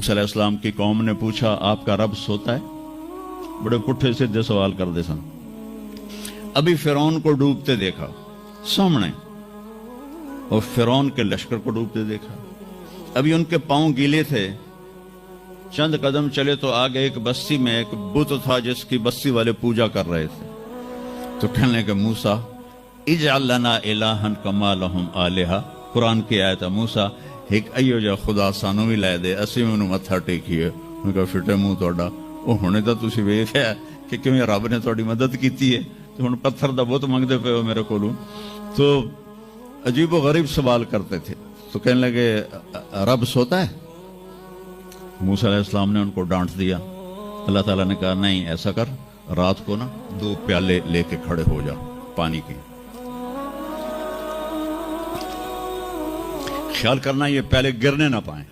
موسیٰ علیہ السلام کی قوم نے پوچھا آپ کا رب سوتا ہے؟ بڑے پٹھے سیدھے سوال کر دے سن. ابھی فرعون کو ڈوبتے دیکھا سامنے اور فرعون کے لشکر کو ڈوبتے دیکھا. ابھی ان کے پاؤں گیلے تھے. چند قدم چلے تو آگے ایک بستی میں ایک بت تھا جس کی بستی والے پوجا کر رہے تھے. تو کہنے لگے موسیٰ اجعل لنا الہا کما لہم آلہہ. قرآن کی آیت ہے موسیٰ ایک ایو جا خدا سانو بھی لے دے اسی میں انہوں متھا ٹیکیے. میں کہا فٹے منہ توڑا وہ ہونے تو تسی ویکھیا کہ کیوں رب نے تھوڑی مدد کیتی ہے تو ہن پتھر دا بت منگدے پے ہو میرے کولوں. تو عجیب و غریب سوال کرتے تھے. تو کہنے لگے رب سوتا ہے؟ موسیٰ علیہ السلام نے ان کو ڈانٹ دیا. اللہ تعالیٰ نے کہا نہیں ایسا کر رات کو نا 2 پیالے لے کے کھڑے ہو جا پانی کے. خیال کرنا یہ پیالے گرنے نہ پائیں.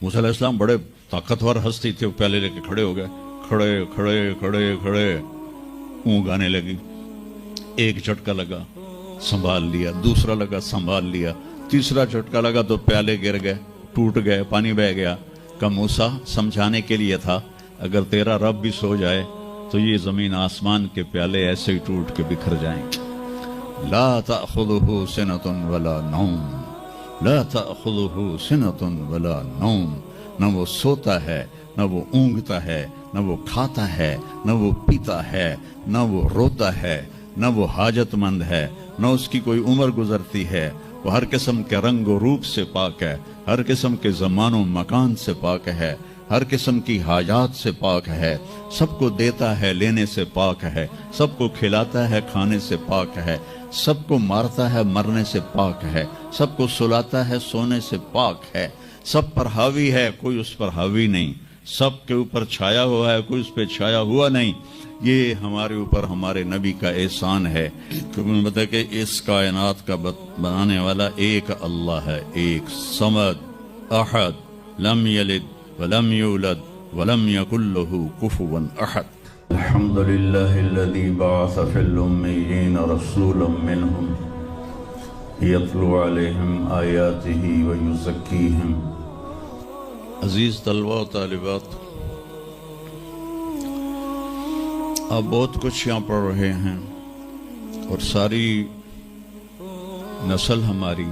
موسیٰ علیہ السلام بڑے طاقتور ہستی تھے. وہ پیالے لے کے کھڑے ہو گئے. کھڑے کھڑے کھڑے کھڑے اونگ آنے لگی. ایک جھٹکا لگا سنبھال لیا. دوسرا لگا سنبھال لیا. تیسرا جھٹکا لگا تو پیالے گر گئے ٹوٹ گئے پانی بہ گیا. کہ موسیٰ سمجھانے کے لیے تھا اگر تیرا رب بھی سو جائے تو یہ زمین آسمان کے پیالے ایسے ہی ٹوٹ کے بکھر جائیں. لا تأخذہ سنۃ ولا نوم. لا تأخذہ سنۃ ولا نوم. نہ وہ سوتا ہے نہ وہ اونگتا ہے نہ وہ کھاتا ہے نہ وہ پیتا ہے نہ وہ روتا ہے نہ وہ حاجت مند ہے نہ اس کی کوئی عمر گزرتی ہے. وہ ہر قسم کے رنگ و روپ سے پاک ہے. ہر قسم کے زمان و مکان سے پاک ہے. ہر قسم کی حاجات سے پاک ہے. سب کو دیتا ہے لینے سے پاک ہے. سب کو کھلاتا ہے کھانے سے پاک ہے. سب کو مارتا ہے مرنے سے پاک ہے. سب کو سلاتا ہے سونے سے پاک ہے. سب پر حاوی ہے کوئی اس پر حاوی نہیں. سب کے اوپر چھایا ہوا ہے کوئی اس پہ چھایا ہوا نہیں. یہ ہمارے اوپر ہمارے نبی کا احسان ہے کہ انہوں نے بتایا کہ اس کائنات کا بنانے والا ایک اللہ ہے. ایک صمد احد لم یلد ولم یولد ولم یکن له کفوا احد. الحمد للہ الذی بعث فی الامیین رسولا منہم یتلو علیہم آیاتہ ویزکیہم. عزیز طلبہ و طالبات آپ بہت کچھ یہاں پڑھ رہے ہیں اور ساری نسل ہماری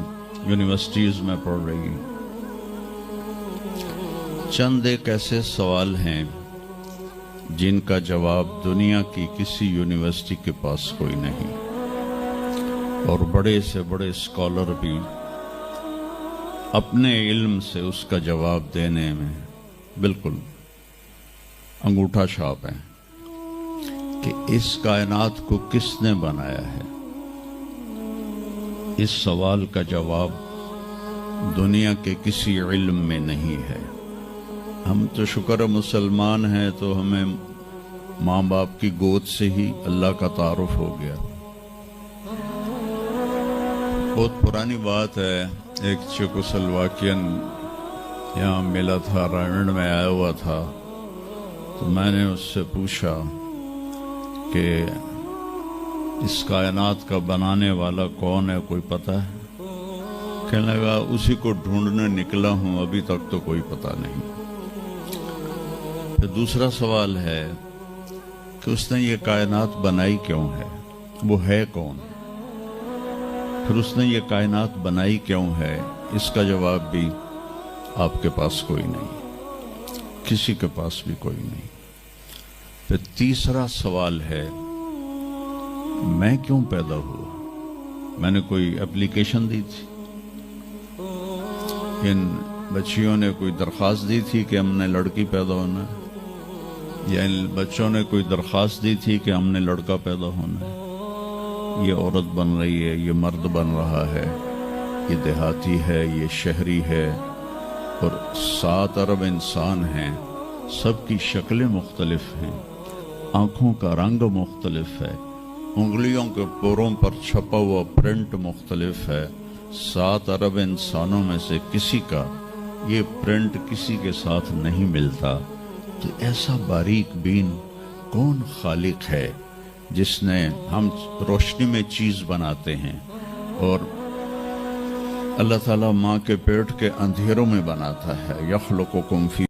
یونیورسٹیز میں پڑھ رہی ہے. چند ایک ایسے سوال ہیں جن کا جواب دنیا کی کسی یونیورسٹی کے پاس کوئی نہیں اور بڑے سے بڑے اسکالر بھی اپنے علم سے اس کا جواب دینے میں بالکل انگوٹھا چھاپ ہیں کہ اس کائنات کو کس نے بنایا ہے. اس سوال کا جواب دنیا کے کسی علم میں نہیں ہے. ہم تو شکر مسلمان ہیں تو ہمیں ماں باپ کی گود سے ہی اللہ کا تعارف ہو گیا. بہت پرانی بات ہے. ایک چیکوسلواکین یہاں ملا تھا رائمنڈ میں آیا ہوا تھا تو میں نے اس سے پوچھا کہ اس کائنات کا بنانے والا کون ہے کوئی پتہ ہے؟ کہنے لگا اسی کو ڈھونڈنے نکلا ہوں ابھی تک تو کوئی پتہ نہیں. پھر دوسرا سوال ہے کہ اس نے یہ کائنات بنائی کیوں ہے؟ وہ ہے کون؟ پھر اس نے یہ کائنات بنائی کیوں ہے؟ اس کا جواب بھی آپ کے پاس کوئی نہیں. کسی کے پاس بھی کوئی نہیں. پھر تیسرا سوال ہے میں کیوں پیدا ہوا؟ میں نے کوئی اپلیکیشن دی تھی؟ ان بچیوں نے کوئی درخواست دی تھی کہ ہم نے لڑکی پیدا ہونا ہے؟ یا ان بچوں نے کوئی درخواست دی تھی کہ ہم نے لڑکا پیدا ہونا ہے؟ یہ عورت بن رہی ہے یہ مرد بن رہا ہے یہ دیہاتی ہے یہ شہری ہے اور 7 ارب انسان ہیں. سب کی شکلیں مختلف ہیں. آنکھوں کا رنگ مختلف ہے. انگلیوں کے پوروں پر چھپا ہوا پرنٹ مختلف ہے. 7 ارب انسانوں میں سے کسی کا یہ پرنٹ کسی کے ساتھ نہیں ملتا. تو ایسا باریک بین کون خالق ہے جس نے ہم روشنی میں چیز بناتے ہیں اور اللہ تعالیٰ ماں کے پیٹ کے اندھیروں میں بناتا ہے. یخلقکم فی